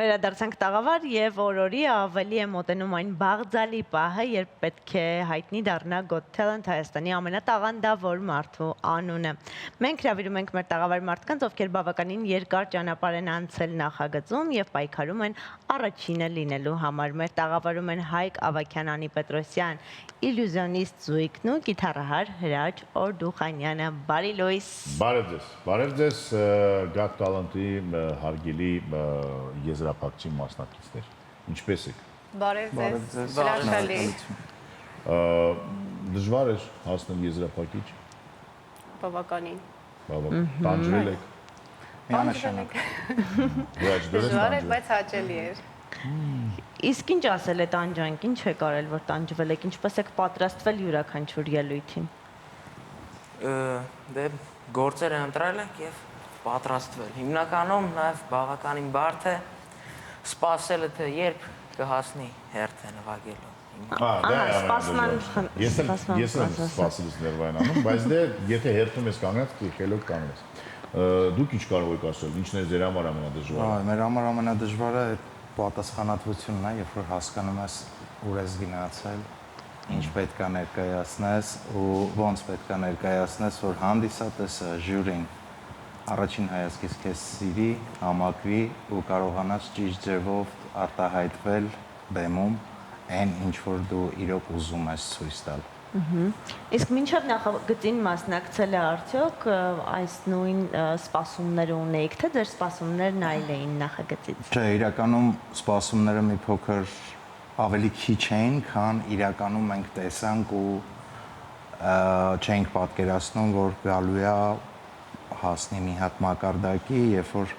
Վերադարձանք տաղավար եւ օրորի ավելի է մոտենում այն բաղձալի պահը, երբ պետք է հայտնի դառնա Got Talent Հայաստանի ամենատաղանդավոր մարդու անունը։ Մենք հրավիրում ենք մեր տաղավար մարդկանց, ովքեր բավականին երկար ճանապարհ են անցել նախագծում եւ պայքարում են առաջինը լինելու համար։ Մեր տաղավարում են Հայկ Ավագյան, Անի Պետրոսյան, իլյուզիոնիստ Զույգն ու գիտարահար Հրաչ Օրդուխանյանը։ Բարի լույս։ Բարև ձեզ, Got Talent-ի հարգելի եզրափակչի մասնակիցներ։ Ինչպե՞ս եք։ Բարև ձեզ։ Հրաշալի։ Դժվար է հասնել եզրափակիչ։ Բավականին։ Տանջվել եք։ Միանշանակ։ Դժվար է, բայց հաճելի էր։ Իսկ ինչ ասել է տանջանք, ինչ եք արել, որ տանջվել եք, ինչպես եք պատրաստվել յուրաքանչյուր ելույթին։ Դե գործեր ընտրել ենք եւ պատրաստվել։ Հիմնականում նաեւ բավականին բարդ է սպասելը, թե երբ կհասնի հերթը նվագելու։ Ես եմ սպասելուց ներվայնանում, բայց դե եթե հերթում ես կանգնած, խելոք կանգնես։ Դուք ինչ կարող եք ասել, ինչն է ձեր համար ամենադժվարը։ Մեր համար ամենադժվարը պատասխանատվությունն է, երբ որ հասկանում ես ուր ես գնացել, ինչ պետք է ներկայացնես ու ոնց պետք է ներկայացնես, որ հանդիսատեսը, ժյուրին առաջին հայացքից քեզ սիրի, համակրի ու կարողանաս ճիշտ ձևով արտահայտվել բեմում այն ինչ որ դու իրոք ուզում ես ցույց տալ։ Իսկ մինչև նախագծին մասնակցել է արդյոք այս նույն սպասումները ունեիք, թե ձեր սպասումներն այլ էին նախագծից։ Չէ, իրականում սպասումները մի փոքր ավելի քիչ էին, քան իրականում մենք տեսանք ու չենք պատկերացնում, որ գալու է հասնի մի հատ մակարդակի, երբ որ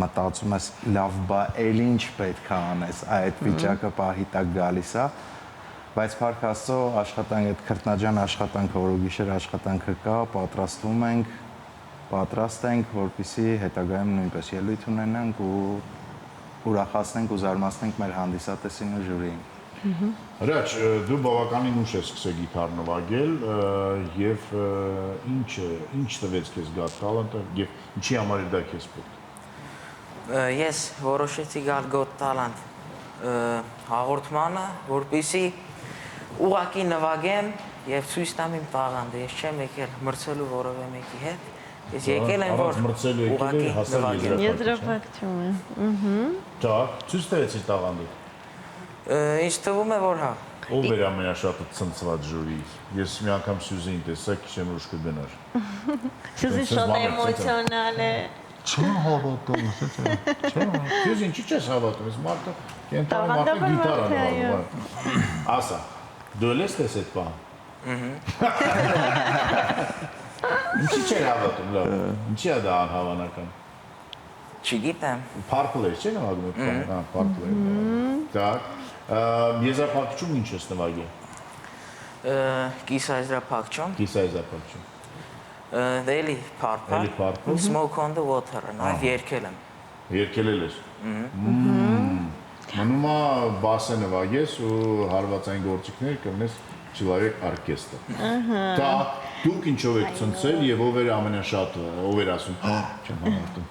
մտածում ես լավ, բա էլ ինչ պետք է անես, այդ վիճակը պահի տակ գալիս է, բայց Փառք Աստծո աշխատանք, այդ քրտնաջան աշխատանքը, որ գիշեր աշխատանքը կա, պատրաստ ենք, որպեսզի հետագայում նույնպես ելույթ ունենանք ու ուրախացնենք ու զարմացնենք մեր հանդիսատեսին ու ժյուրիին։ Հրաչ, դու բավականին ուշ ես սկսել գիտար նվագել եւ ինչ տվեց քեզ Got Talent-ը եւ ինչի համար է դա քեզ պետք։ Ես որոշեցի գալ Got Talent հաղորդմանը, որպեսզի ուղղակի նվագեմ եւ ցույց տամ իմ տաղանդը։ Ես չեմ եկել մրցելու որևէ մեկի հետ։ Ես եկել եմ որ ուղղակի նվագեմ։ Եզրափակում է։ Ճակ, ցույց տվեցի տաղանդը։ Ինչ թվում է որ հա։ Ով էր ամենաշատը ցնցված ժյուրիից։ Ես մի անգամ Սյուզին տեսա, քիչ ուշ կգնար։ Սյուզին շատ էմոցիոնալ է։ Չեմ հավատում, չէ։ Սյուզին չի չես հավատում, ես մարդը կենտարի մարդը գիտար նվագում։ Ասա, դու ես տեսել այդ բանը։ Ինչի՞ չեր հավատում, լավ։ Ինչի՞ է դա անհավանական։ Չգիտեմ։ Փարքլ էր, չէ՞ նվագում այդ բանը։ Հա, փարքլ էր։ Так, եզրափակչում ինչ ես նվագել։ Կիսաեզրափակչում։ Կիսաեզրափակչում։ Էլի Purple, Smoke on the Water-ը, նաև երգել եմ։ Երգել ես։ Մնում է բասը նվագես ու հարվածային գործիքներ կմնես Չիլարեք օրկեստրը։ Դա դուք ինչով եք ցնցել եւ ով էր ամենաշատը, ով էր ասում, չեմ հավատում։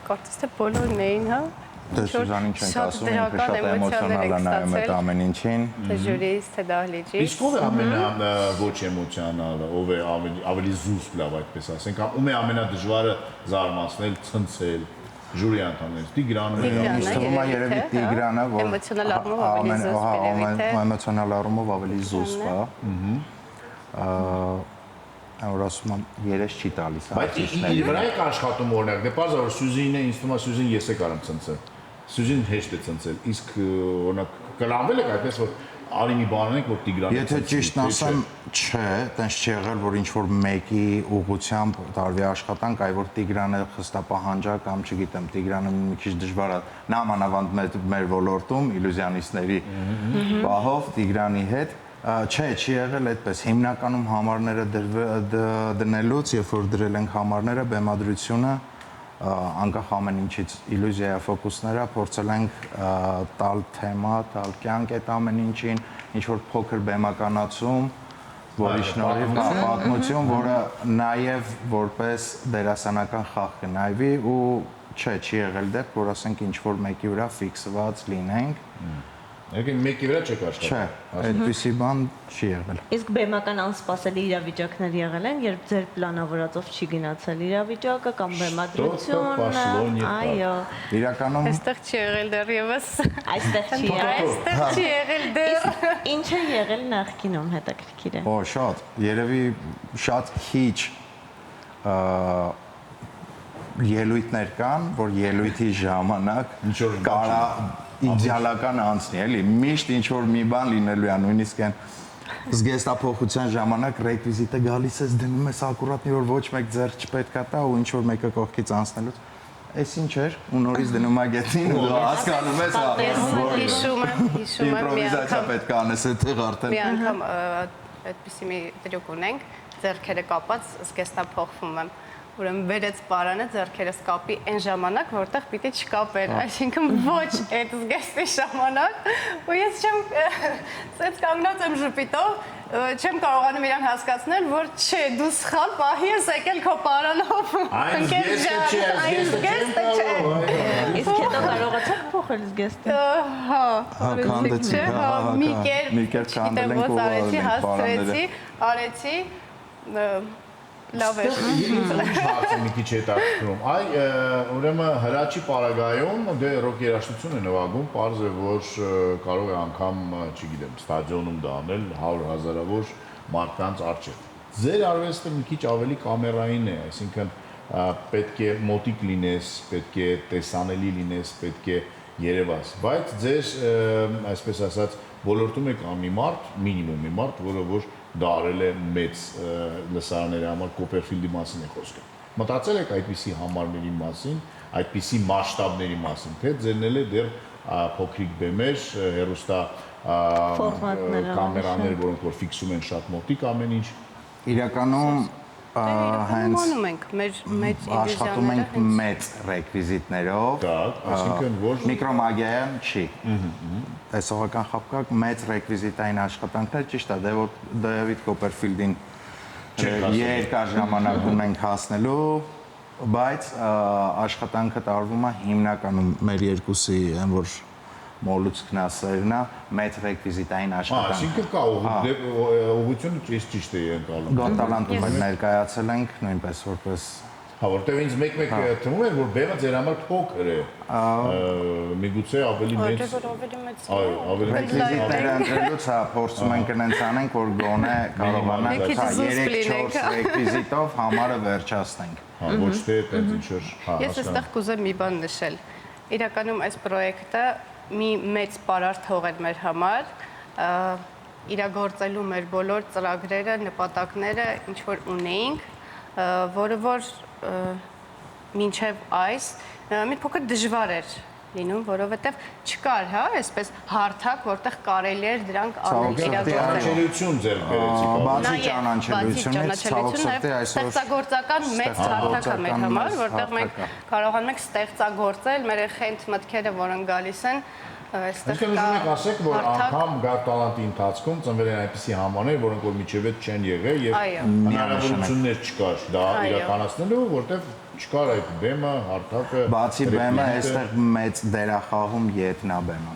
Կարծես թե բոլորն էին, հա։ Դե Սյուզանին չենք ասում, ինքը շատ էմոցիոնալ է նայում այդ ամեն ինչին։ Թե ժյուրիից, թե դահլիճից։ Իսկ ով է ամենա ոչ էմոցիոնալը, ով է ավելի զուսպ, լավ այդպես ասենք, ում է ամենադժվարը զարմացնել, ցնցել ժյուրի անդամներից։ Տիգրանը ինձ թվում է երևի Տիգրանը, որ էմոցիոնալ առումով ավելի զուսպ էմոցիոնալ առումով ավելի զուսպ է։ Որ ասում եմ, երես չի տալիս արտիստներին։ Բայց վրա եք աշխատում օրինակ, դե պարզ է որ Սյուզինը ինձ թվում է Սյուզին ես է կարամ ցնցել։ Սյուզին հեշտ է ցնցել, իսկ օրինակ կլանվել եք այդպես որ արի մի բան անենք որ Տիգրանը։ Եթե ճիշտն ասեմ, չէ, տենց չի եղել որ ինչ որ մեկի ուղղությամբ տարվի աշխատանք, այ որ Տիգրանը խստապահանջա կամ չգիտեմ, Տիգրանը մի քիչ դժվար է։ Նա մանավանդ մեր ոլորտում իլյուզիոնիստների պահով Տիգրանի հետ Չէ, չի եղել այդպես։ Հիմնականում համարները դնելուց, երբ որ դրել ենք համարները, բեմադրությունը անկախ ամեն ինչից իլյուզիա ֆոկուսները փորձել ենք տալ թեմա, տալ կյանք այդ ամեն ինչին, ինչ որ փոքր բեմականացում, որի շնորհիվ պատմություն, որը նաև որպես դերասանական խաղ կնայվի ու չէ, չի եղել դեպք, որ ասենք ինչ որ մեկի վրա ֆիքսված լինենք։ Եկեք մեկի վրա չեք աշխատում։ Չէ, այդպիսի բան չի եղել։ Իսկ բեմական անսպասելի իրավիճակներ եղել են, երբ ձեր պլանավորածով չի գնացել իրավիճակը կամ բեմադրությունը։ Այո։ Իրականում Այստեղ չի եղել դեռևս։ Այստեղ չի եղել։ Այստեղ չի եղել դեռ։ Ինչ է եղել նախկինում հետաքրքիր է։ Օ, շատ, երևի շատ քիչ ելույթներ կան, որ ելույթի ժամանակ Ինչ որ կարա իդեալական անցնի, էլի, միշտ ինչ որ մի բան լինելու է, նույնիսկ այն զգեստափոխության ժամանակ ռեկվիզիտը գալիս ես դնում ես ակուրատնի, որ ոչ մեկ ձեռք չպետք է տա ու ինչ որ մեկը կողքից անցնելուց Այս ինչ էր, ու նորից դնում ա գետին ու հասկանում ես, Հիշում եմ իմպրովիզացիա պետք է անես այդտեղ արդեն։ մի անգամ այդպիսի մի տրյուկ ունենք, ձեռքերը կապած զգեստափոխվում եմ։ Ուրեմն վերեց պարանը ձեռքերս կապի այն ժամանակ, որտեղ պիտի չկապեր, այսինքն ոչ այդ զգեստի ժամանակ, ու ես չեմ ցած կանգնած եմ ժպիտով, չեմ կարողանում իրան հասկացնել, որ չէ, դու սխալ պահի ես եկել քո պարանով։ Այն զգեստը չէ։ Իսկ հետո կարողացաք փոխել զգեստը։ Հա, քանդեցի, մի կերպ քանդել ենք արեցի, հասցրեցի, արեցի լավ է։ Ինչ հարցը մի քիչ հետաքրքրում։ Այ ուրեմն հրաչի պարագայում դե ռոք երաժշտություն է նվագում, պարզ է որ կարող է անգամ, չգիտեմ, ստադիոնում դա անել 100,000-ավոր մարդկանց առջև։ Ձեր արվեստը մի քիչ ավելի կամերային է, այսինքն պետք է մոտիկ լինես, պետք է տեսանելի լինես, պետք է երևաս, բայց ձեր այսպես ասած ոլորտում է կա մի մարդ, մինիմում մի մարդ, որը որ դա արել է մեծ լսարանների համար Կոպերֆիլդի մասին է խոսքը։ Մտածել եք այդպիսի համարների մասին, այդպիսի մասշտաբների մասին, թե ձերն էլ է դեռ փոքրիկ բեմեր, հեռուստա կամերաներ, որոնք որ ֆիքսում են շատ մոտիկ ամեն ինչ։ Իրականում հենց մեծ աշխատում ենք մեծ ռեկվիզիտներով, Այսինքն որ միկրոմագիան չի։ Տեսողական խապկակ մեծ ռեկվիզիտային աշխատանքներ ճիշտ է, Դեվիդ Կոպերֆիլդին երկար ժամանակ ունենք հասնելու, բայց աշխատանքը տարվում է հիմնականում մեր երկուսի այն որ մոլուցքն ասերն է մեծ ռեկվիզիտային աշխատանք։ Այսինքն կա ուղղությունը ճիշտ է ընկալում։ Գոտալանդում էլ ներկայացել ենք նույնպես որպես Հա, որտեղ ինձ մեկ-մեկ թվում էր, որ բեմը ձեր համար փոքր է։ Միգուցե ավելի մեծ։ ավելի մեծ։ Այո, ավելի մեծ։ ռեկվիզիտները ընտրելուց հա փորձում ենք այնց անենք, որ գոնե կարողանանք 3-4 ռեկվիզիտով համարը վերջացնենք։ Հա, ոչ թե այդպես ինչ որ Ես այստեղ կուզեմ մի բան նշել։ Իրականում այս պրոյեկտը մի մեծ պարարտ թողել մեր համար, իրագործելու մեր բոլոր ծրագրերը, նպատակները, ինչ որ ունեինք, որը որ մինչև այս մի փոքր դժվար էր լինում, որովհետև չկար, հա, այսպես հարթակ, որտեղ կարելի էր դրանք անել իրագործել։ Ճանաչելիություն ձեր բերեցիք։ Բացի ճանաչելիությունից, ցավոք սրտի այսօր ստեղծագործական մեծ հարթակ է մեր համար, որտեղ մենք կարողանում ենք ստեղծագործել մեր խենթ մտքերը, որոնք գալիս են Այսինքն ուզում եք ասեք, որ անգամ Գար տալանտի ընթացքում ծնվել են այնպիսի համաներ, որոնք որ միջև չեն եղել եւ հնարավորություններ չկար դա իրականացնելու, որտեղ չկար այդ բեմը, հարթակը։ Բացի բեմը, այստեղ մեծ դեր է խաղում ետնաբեմը։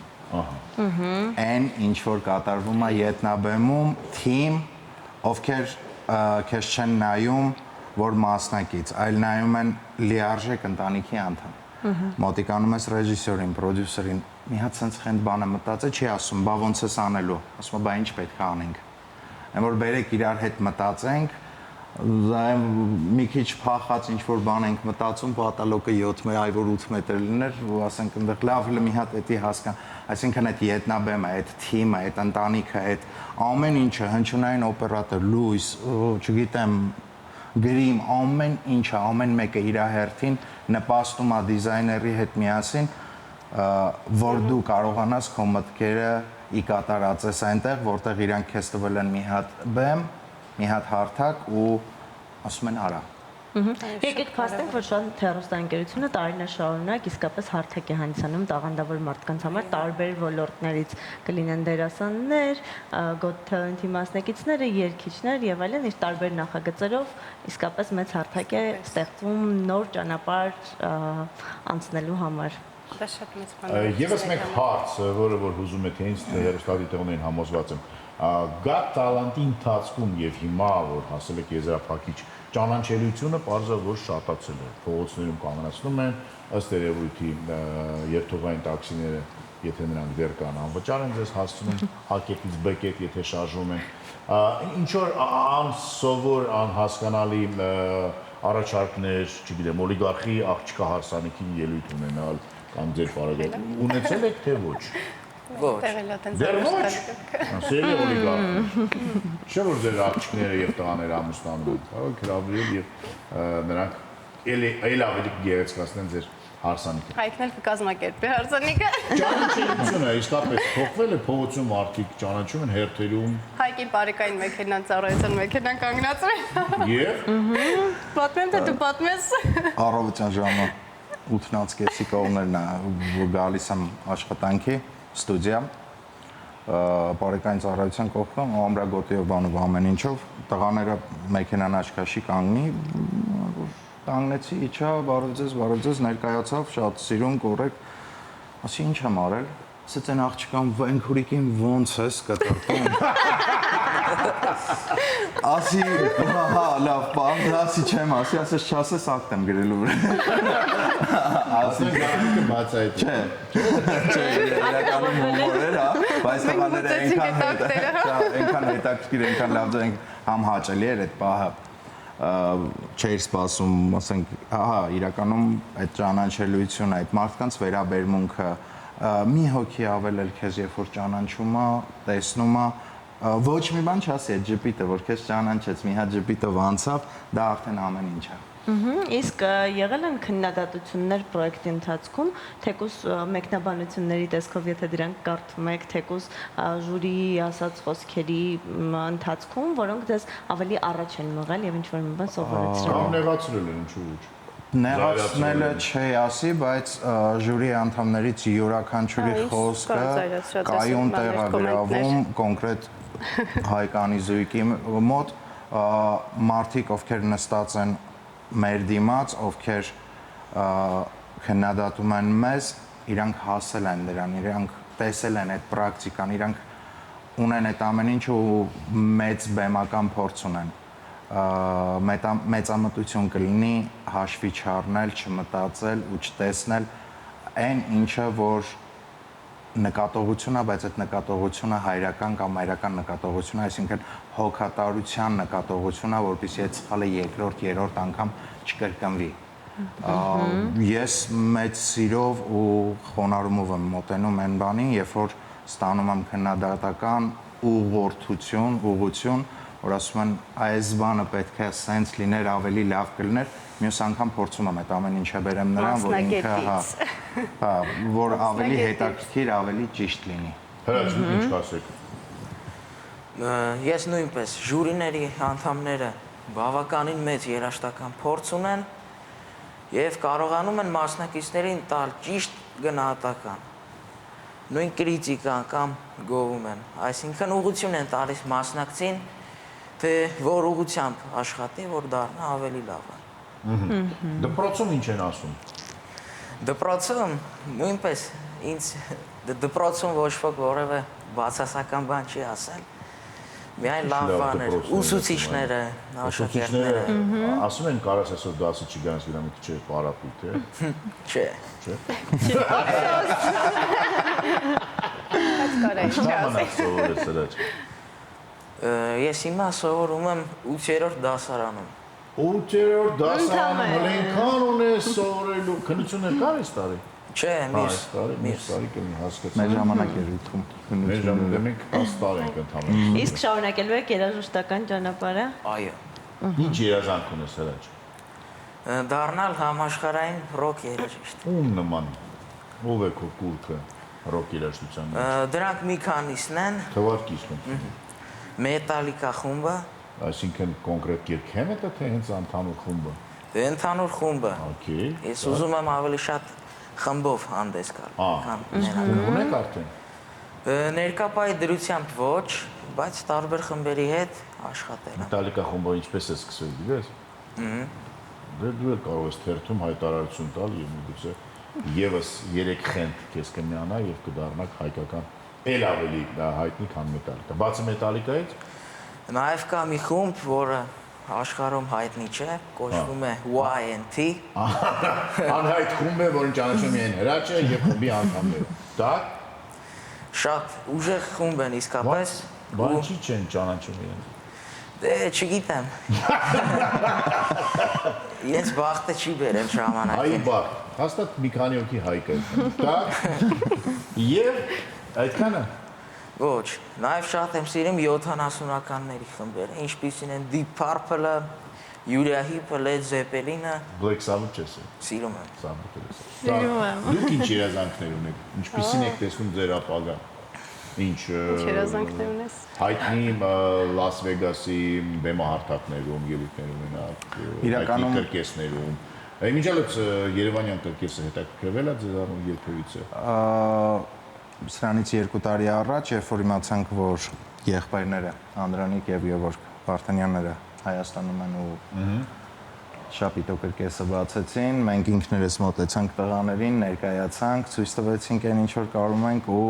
Այն ինչ որ կատարվում է ետնաբեմում, թիմ, ովքեր քեզ չեն նայում, որ մասնակից, այլ նայում են լիարժեք ընտանիքի անդամ։ Մոտիկանում ես ռեժիսորին, պրոդյուսերին, մի հատ sense խենթ բանը մտածել, չի ասում, բա ոնց ես անելու, ասում է, բա ինչ պետք է անենք։ Այն որ բերեք իրար հետ մտածենք, մի քիչ փախած ինչ որ բան ենք մտածում, պատալոկը 7 մետր, այ որ 8 մետր լիներ, ու ասենք այնտեղ լավ մի հատ էդի հասկան, այսինքն այդ ետնաբեմը, այդ թիմը, այդ ընտանիքը, այդ ամեն ինչը, հնչյունային օպերատոր, լույս, չգիտեմ, գրիմ, ամեն ինչը, ամեն մեկը իր հերթին նպաստում է դիզայների հետ միասին, որ դու կարողանաս քո մտքերը ի կատարածես այնտեղ, որտեղ իրանք քեզ տվել են մի հատ բեմ, մի հատ հարթակ ու ասում են արա։ Եկեք փաստենք, որ շատ հեռուստաընկերությունը տարիներ շարունակ իսկապես հարթակ է հանդիսանում տաղանդավոր մարդկանց համար տարբեր ոլորտներից կլինեն դերասաններ, Got Talent-ի մասնակիցները, երգիչներ եւ այլն, իր տարբեր նախագծերով իսկապես մեծ հարթակ է ստեղծվում նոր ճանապարհ անցնելու համար։ Դա շատ մեծ բան է։ Եվս մեկ հարց, որը որ հուզում է թե ինձ հերոստատիտողներին համոզված եմ, Got Talent-ի ընթացքում եւ հիմա որ հասել եք եզրափակիչ ճանաչելիությունը պարզը որ շատացել է։ Փողոցներում կանգնացնում են ըստ երևույթի երթուղային տաքսիները, եթե նրանք դեռ կան, անվճար են ձեզ հասցնում A-կետից B-կետ, եթե շարժում են։ Ինչ որ անսովոր, անհասկանալի առաջարկներ, չգիտեմ, օլիգարխի աղջկա հարսանիքին ելույթ ունենալ կամ ձեր բարեկամ ունեցել եք թե ոչ։ Ոչ։ Դեռ ոչ։ Սերի օլիգարխ։ Չէ՞ որ ձեր աղջիկները եւ տղաները ամուսնանում են, կարող հրավիրել եւ նրանք էլ ավելի գեղեցկացնեն ձեր հարսանիքը։ Հայկնել կկազմակերպի հարսանիքը։ Ճանաչելիությունը իսկապես փոխվել է փողոցում արդիկ ճանաչում են հերթերում։ Հայկի բարեկային մեքենան ծառայության մեքենան կանգնացրել։ Եվ Պատմեմ թե դու պատմես։ Առավոտյան ժամը 8-ից կեսի կողմերն գալիս եմ աշխատանքի ստուդիա բարեկային ծառայության կողքն ամրագոտիով բանով ամեն ինչով տղաները մեքենան աչքաշի կանգնի կանգնեցի իջա բարև ձեզ ներկայացավ շատ սիրուն կոռեկտ ասի ինչ եմ արել ասեց այն աղջկան վենքուրիկին ոնց ես կտրտում ասի հա լավ բան ասի չեմ ասես չասես ակտ եմ գրելու ասեն գանքը բաց այդ։ Չէ, իրականում հումոր էր, բայց տղաները այնքան հետաքրքիր, այնքան լավ են համ հաճելի էր այդ պահը չէր սպասում, ասենք, ահա, իրականում այդ ճանաչելիությունը, այդ մարդկանց վերաբերմունքը մի հոգի ավել էլ քեզ երբ որ ճանաչում է, տեսնում է, ոչ մի բան չասի այդ ջպիտը, որ քեզ ճանաչեց, մի հատ ջպիտով անցավ, դա արդեն ամեն ինչ է։ Իսկ եղել են քննադատություններ պրոյեկտի ընթացքում, թեկուզ մեկնաբանությունների տեսքով, եթե դրանք կարդում եք, թեկուզ ժյուրիի ասած խոսքերի ընթացքում, որոնք դες ավելի առաջ են մղել եւ ինչ-որ մի բան սովորեցրել։ Կամ նեղացրել են ինչու ոչ։ Նեղացնելը չի ասի, բայց ժյուրի անդամներից յուրաքանչյուրի խոսքը կայուն տեղ է գրավում կոնկրետ Հայկանի զույգի մոտ մարդիկ, ովքեր նստած են մեր դիմաց, ովքեր քննադատում են մեզ, իրանք հասել են դրան, իրանք տեսել են այդ պրակտիկան, իրանք ունեն այդ ամեն ինչը ու մեծ բեմական փորձ ունեն։ Մեծամտություն կլինի հաշվի չառնել, չմտածել ու չտեսնել այն ինչը որ նկատողություն է, բայց այդ նկատողությունը հայրական կամ մայրական նկատողություն է, այսինքն հոգատարության նկատողություն է, որպեսզի այդ սխալը երկրորդ, երրորդ անգամ չկրկնվի։ Ես մեծ սիրով ու խոնարհումով եմ մոտենում այն բանին, երբ որ ստանում եմ քննադատական ուղղություն, որ ասում են այս բանը պետք է սենց լիներ, ավելի լավ կլիներ, մյուս անգամ փորձում եմ այդ ամեն ինչը բերեմ նրան, որ ինքը որ ավելի հետաքրքիր, ավելի ճիշտ լինի։ Հրաչ, ինչ կասեք։ Ես նույնպես ժյուրիների անդամները բավականին մեծ երաժշտական փորձ ունեն եւ կարողանում են մասնակիցներին տալ ճիշտ գնահատական։ Նույն կրիտիկան կամ գովում են, այսինքն ուղղություն են տալիս մասնակցին, թե որ ուղղությամբ աշխատի, որ դառնա ավելի լավը։ Դպրոցում ինչ են ասում։ Դպրոցում նույնպես ինձ դպրոցում ոչ ոք որևէ բացասական բան չի ասել։ Միայն լավ բաներ, ուսուցիչները, աշակերտները։ Ասում են կարաս այսօր դասը չգանց վրա մի քիչ պարապիտ, է։ Չէ։ Ես հիմա սովորում եմ 8-րդ դասարանում։ 8-րդ դասարանում հլենքան ունես սովորելու, քննություններ կար այս տարի։ Չէ, մյուս տարի կլինի հասկացա։ Մեր ժամանակ էր ութում։ Մեր ժամանակ մենք 10 տարի ենք ընդհանրապես։ Իսկ շարունակելու եք երաժշտական ճանապարհը։ Այո։ Ինչ երազանք ունես հրաչ։ Դառնալ համաշխարհային ռոք երաժիշտ։ Ում նման։ Ով է քո կուրքը ռոք երաժշտության մեջ։ Դրանք մի քանիսն են։ Թվարկիչն են։ Մետալիկա խումբը, Այսինքն կոնկրետ երգ են դա թե հենց ընդհանուր խումբը։ Դե ընդհանուր խումբը։ Okay։ Ես ուզում եմ ավելի շատ խմբով հանդես գալ, քան մենակ։ Ունեք արդեն։ Ներկապայի դրությամբ ոչ, բայց տարբեր խմբերի հետ աշխատել եմ։ Մետալիկա խումբը ինչպես է սկսվել, գիտես։ Դե դու էլ կարող ես թերթում հայտարարություն տալ եւ միգուցե եւս 3 խենթ քեզ կմիանա եւ կդառնաք հայկական էլ ավելի հայտնի քան մետալիկա։ Բացի մետալիկայից Նաև կա մի խումբ, որը աշխարհում հայտնի չէ, կոչվում է YNT։ անհայտ խումբ է, որին ճանաչում են Հրաչը եւ խմբի անդամները։ Դա Շատ ուժեղ խումբ են իսկապես։ Բանջի չեն ճանաչում իրեն։ Դե չգիտեմ։ Ես բախտը չի բերել Այ ժամանակին։ բա, հաստատ մի քանի հոգի հայ կա։ Դա եւ այդքանը Ոչ, նաև շատ եմ սիրում 70-ականների խմբերը, ինչպիսին են Deep Purple-ը, Uriah Heep-ը, Led Zeppelin-ը, Black Sabbath չես։ սիրում եմ։ Սիրում եմ։ Դուք ինչ երազանքներ ունեք։ Ինչպիսին եք տեսնում ձեր ապագա։ Ինչ երազանքներ ունես։ հայտնի Լաս Վեգասի բեմահարթակներում ելույթներ ունենաք, Իրականում- հայտնի կրկեսներում։ Իմիջիալոց Երևանյան կրկեսը հետաքրքրվել է ձեզ երբևիցե։ Սրանից 2 տարի առաջ, երբ որ իմացանք, որ եղբայրները Անդրանիկ եւ Գևորգ Վարդանյանները Հայաստանում են ու շապիտո կրկեսը բացեցին, մենք ինքներս մոտեցանք տղաներին, ներկայացանք, ցույց տվեցինք այն ինչ որ կարող ենք ու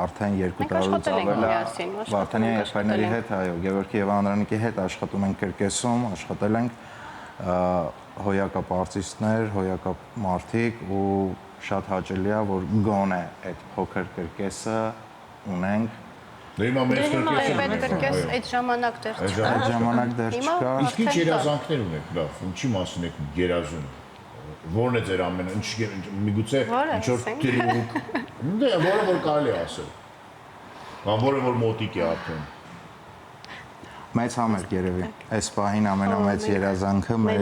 արդեն 2 տարուց ավել է Վարդանյան եղբայրների հետ, այո, Գևորգի եւ Անդրանիկի հետ աշխատում ենք կրկեսում, աշխատել ենք հոյակապ արտիստներ, հոյակապ մարդիկ ու շատ հաճելի է, որ գոնե այդ փոքր կրկեսը ունենք։ Դե հիմա մեր կրկեսը Այդ կրկես այդ ժամանակ դեռ չկա։ Այդ ժամանակ դեռ Հիմա չկա։ Իսկ ինչ երազանքներ ունեք, լավ, ինչի մասին եք երազում։ Որն է ձեր ամեն ինչ միգուցե Որը ինչ որ ասենք։ տրյուկ։ Դե որը որ կարելի է ասել։ Կամ որը որ մոտիկ է արդեն։ Մեծ համերգ երևի։ Այս պահին ամենամեծ երազանքը մեր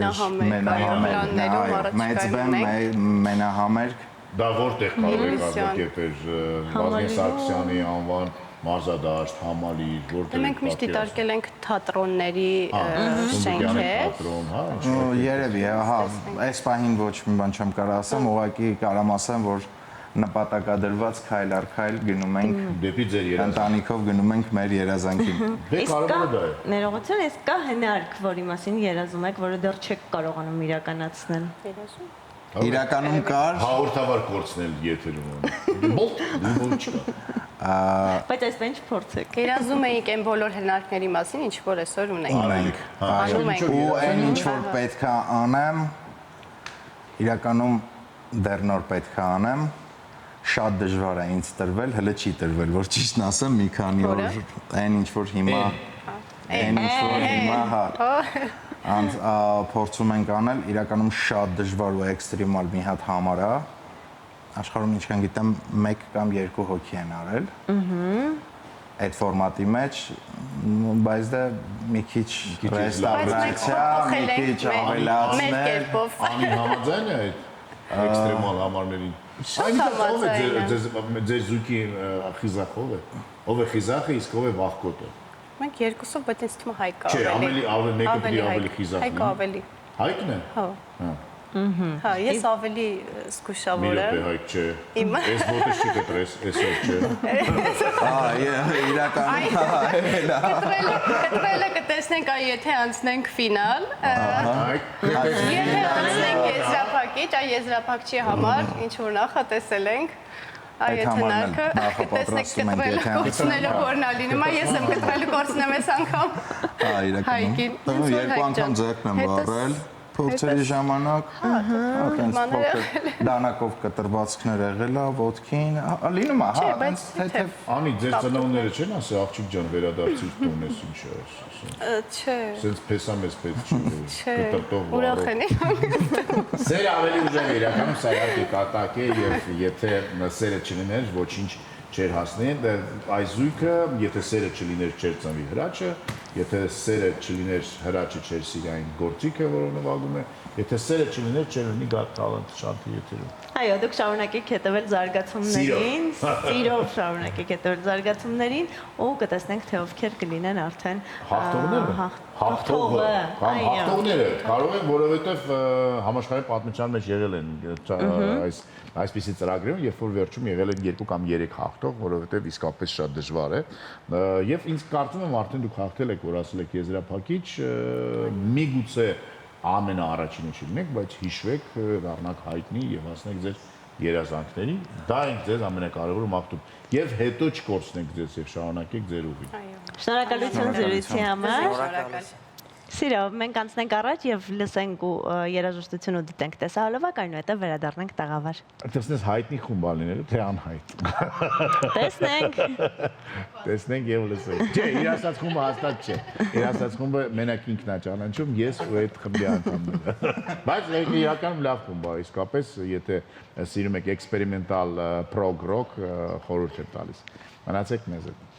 մենահամերգ, այո, մեծ բեմ մենահամերգ Դա որտեղ կարող է Իլյուսիոն։ կազմակերպել Վազգեն Սարգսյանի անվան մարզադաշտ, համալիր, որտեղ Մենք միշտ դիտարկել ենք թատրոնների շենքեր։ թատրոն, հա, ինչ երևի, հա, այս պահին ոչ մի բան չեմ կարող ասեմ, ուղղակի կարամ ասեմ, որ նպատակադրված քայլ առ քայլ գնում ենք դեպի ձեր երազանք։ ընտանիքով գնում ենք մեր երազանքին։ Դե կարևորը դա է։ ներողություն, իսկ կա հնարք, որի մասին երազում եք, որը դեռ չեք կարողանում իրականացնել։ Իրականում կար Հաղորդավար կորցնել եթերում։ Բոլ չկա։ Բայց այսպես չփորձեք։ Երազում էինք այն բոլոր հնարքների մասին, ինչ որ այսօր ունենք։ ունենք։ Անում ենք։ Ու այն ինչ որ պետք է անեմ, իրականում դեռ նոր պետք է անեմ, շատ դժվար է ինձ տրվել, հələ չի տրվել, որ ճիշտն ասեմ, մի քանի օր այն ինչ որ հիմա հա փորձում ենք անել, իրականում շատ դժվար ու էքստրեմալ մի հատ համար է։ Աշխարհում ինչքան գիտեմ 1 կամ 2 հոգի են արել։ Այդ ֆորմատի մեջ, բայց դա մի քիչ ռեստավրացիա, մի քիչ ավելացնել։ Մեր կերպով։ Անի համաձայն է այդ էքստրեմալ համարներին։ Շատ համաձայն է։ Ձեր զույգի խիզախով է։ Ով է խիզախը, իսկ ով է վախկոտը։ Մենք երկուսով, բայց ինձ թվում է Հայկը Չէ, ավելի մեկը պիտի ավելի Հայկ։ խիզախ Հայկը ավելի։ Հայկն է։ Հա։ Հա, ես ավելի զգուշավոր Մի եմ։ րոպե Հայկ չէ։ Իմ- Այս ոտը չի կտրես, այսօր չէ։ Իրականում Կտրելը կտեսնենք այ եթե անցնենք ֆինալ։ Հայկ։ Եթե անցնենք եզրափակիչ, այ եզրափակչի համար ինչ որ նախատեսել ենք։ Այ Այդ եթե համարն էլ նարքը նախապատրաստում ենք, կտրելը եթե կորցնելու որն ա լինում, այ ես եմ կտրելը կորցնեմ այս անգամ։ հա իրականում։ Հայկին։ Ոնց որ Երկու Հայկ անգամ ջան, ձեռքն եմ հետս- վառել փորձերի ժամանակ, այտենց փոքր դանակով կտրվածքներ եղել է ոտքին, լինում է, հա, Չէ, բայց այտենց թեթև Անի, ձեր ծնողները չեն ասել, աղջիկ ջան, վերադարձիր տունես ինչ է։ Չէ։ Սենց փեսա մեզ պետք չի։ Չէ։ Կտրտող Ուրախ վարով։ են։ Սեր ավելի ուժեղ է, իրականում սա իհարկե կատակ է եւ եթե սերը չլիներ, ոչինչ չէր հասնի։ Այս զույգը, եթե սերը չլիներ, չէր ծնվի Հրաչը, եթե սերը չլիներ հրաչը չէր սիրային գործիքը, որը նվագում է, եթե սերը չլիներ չէր լինի Got Talent շանթի եթերում։ Այո, դուք շարունակեք հետևել զարգացումներին, սիրով շարունակեք հետևել զարգացումներին ու կտեսնենք թե ովքեր կլինեն արդեն Հաղթողները, հաղթողը, կամ այո։ հաղթողները կարող են, որովհետև համաշխարհային պատմության մեջ եղել են այսպիսի ծրագրերում, երբ որ վերջում եղել են 2 կամ 3 հաղթող, որովհետև իսկապես շատ դժվար է։ Եվ ինձ կարծում եմ արդեն դուք հաղթել եք, որ ասել եք եզրափակիչ, միգուցե ամենաառաջինը չլինեք, բայց հիշվեք, դառնաք հայտնի եւ հասնեք ձեր երազանքներին, դա ենք ձեզ ամենակարևորը մաղթում։ Եվ հետո չկորցնեք ձեզ եւ շարունակեք ձեր ուղին։ Շնորհակալություն զրույցի համար։ Շնորհակալ։ Սիրով, մենք անցնենք առաջ եւ լսենք ու երաժշտությունը դիտենք տեսահոլովակ, այնուհետեւ վերադառնանք տաղավար։ Տեսնես հայտնի խումբ ալիները, թե անհայտ։ Տեսնենք։ Տեսնենք եւ լսենք։ Չէ, իր ասած խումբը հաստատ չէ։ Իր ասած խումբը մենակ ինքն է ճանաչում, ես ու այդ խմբի անդամները։ Բայց իրականում լավ խումբ է, իսկապես, եթե սիրում եք էքսպերիմենտալ prog rock, խորհուրդ եմ տալիս։ Մնացեք մեզ հետ։